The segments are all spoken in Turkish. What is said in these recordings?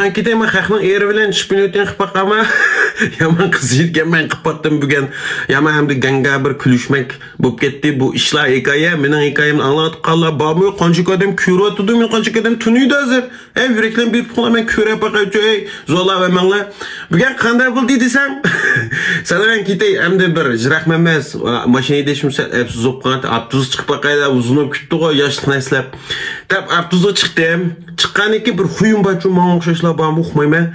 Sadaqan ketayman haqning eri bilan shpinyotin qilib baqama. Yaman qiz yetgan men qilib batdim bugun. Yaman hamda ganga bir kulishmak bo'lib ketdi. Bu ishlar hikoya, mening hikoyamni anglatib qollar. Bormi qancha odam ko'ryapti, men qancha odam tunuydi hozir. Ey yuraklarni berib qo'yaman ko'rib baqaychi, ey zo'rlab emanglar. Bugun qanday bo'ldi desam, Sadaqan ketay hamda bir jirahma emas, mashinada ishimsa zo'p qanat avtobus chiqib baqayda uzunib kutdi-ku yoshlik naslab. Tab avtobusga chiqdim. Chiqqandan keyin bir xuyum bor, menga o'xshashlar bormi uqmayman.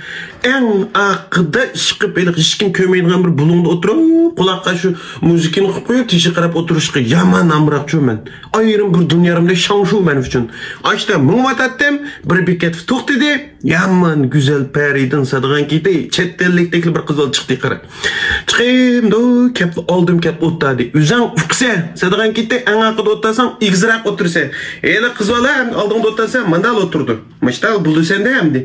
Eng aqida chiqib hech kim ko'rmaydigan bir bulungda o'tirib, quloqqa shu muzikani qo'yib qo'yib, tishi qarab o'tirishga yaman amroqchiman. Ayrim bir dunyorimda shanshu men uchun. Ochdim, mingvatatdim, bir bekat to'xtadi. Yaman go'zal Parijdan Sadaqan ketay, chet ellikdagi bir qizil chiqdi qara. Chiqim do, kep oldim, kep o'tadi. O'zing uqsa, Sadaqan ketay, eng aqida o'tasan, ig'ziroq o'tirsa. Eli qiz bola oldingda o'tasan, mandal o'tirdi. Mashtal buldi senda hamdi.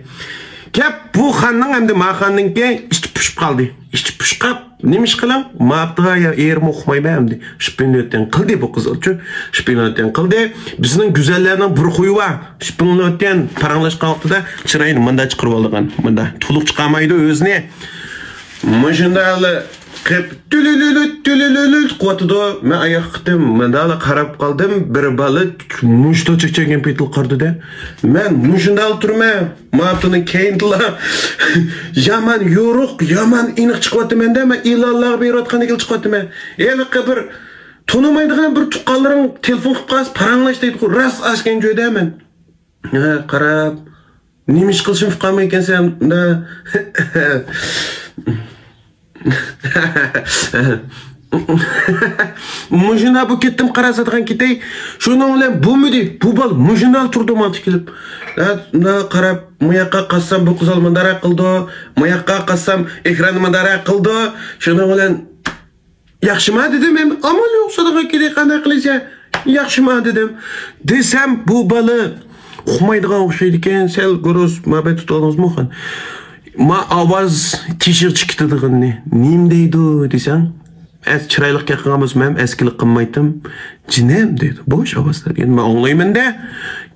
Kep bu xonning hamda maxonninki ichi pishib qoldi. Ichi pishqab, nima ish qilam? Ma'bdiga erim o'qimayman hamdi. Shpinyotin qildi bu qizilchi. Shpinyotin qildi. Bizning go'zallarning bir xuyi bor. Shpinyotin paranglashgan vaqtida chirayini menda chiqarib olgan. Menda to'liq chiqamaydi o'zini. Mashindali qip tülülülü quvvatida men oyoq qitdim. Menda qarab qoldim. Bir bola mushto chekchagan petil qardida. Men mushundal turma. Ma'bdining keyinla yaman yo'ruq, yaman iniq chiqyapti-menda. Men ilallar berayotgandek chiqyapti-men. Eli bir tonimaydigan bir tuqqanlaring telefon qilib qolsa paranglashdi deydi. Ras ochgan joydaman. Qarab, nima ish qilishim qolmay ekansan. Mujinal bu ketdim qarasadigan ketay. Shuning bilan bu mudi? Bu bal mujinal turdi mantiq kelib. Qarab, bu yoqqa qassam bu qizal mandara qildi. Bu yoqqa qassam ekran mandara qildi. Shuning bilan yaxshimi dedim men. Amal yo'q Sadaqan ketay qanday qilsa yaxshimi dedim. Desam bu bala uqmaydigan o'xshaydi ekan. Sel gurus mabet tutdingizmi xon? Ma ovoz tishir chiqdiganni nim deydi desam, az chiroyli qilganmiz men eskilik qilmaydim. Jinem deydi. Bo'sh ovozlar. Endi men anglayman-da.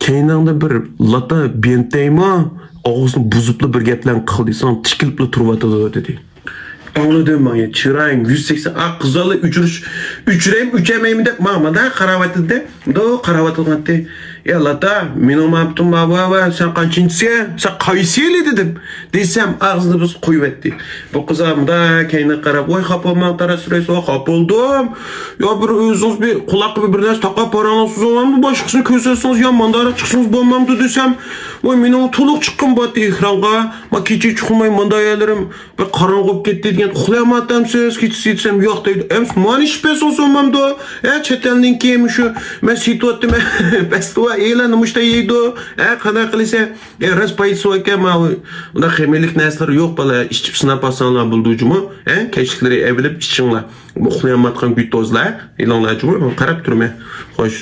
Keyinda bir lata bentaymi, og'izni buzibli bir gaplar qildisan, tikilib turibdi dedi. Anladım men. Chiroying 180 qizali uchrayim uchamaymi deb mamada qaravatida, do qaravatilganda. Ya lata, mening ma'bdim baba, sen qanchinchisi? Sen qaysili dedim. Desam, og'izni biz qo'yibdi. Bu qizamda keyinga qarab, "Voy, xapoman tarasraysa, xap bo'ldim. Yo bir o'zingiz bir quloqqa bir narsa taqab parangizni boshqasini ko'rsatsangiz yomondara chiqsangiz bo'lmamdi" desam, "Voy, mening to'liq chiqqan botdi ekronga. Ma kecha chiqmay mondayalarim bir qorong'i bo'lib ketdi degan. Uxlayapman-siz, kechasi desam, yo'q deydi. Ems, mani shpes olsamamdi. Chet elning kim shu? Men situatdim. Bestva e'lon mushta yeydi. Qanday qilsa, raspaytso ekan, unda xemilik narsalar yo'q bala, ichib sinab olsanlar buldujimi? Kechliklari evilib ichinglar. Uxlayotgan guytozlar, e'lonlarchi qarab turma. Xo'sh.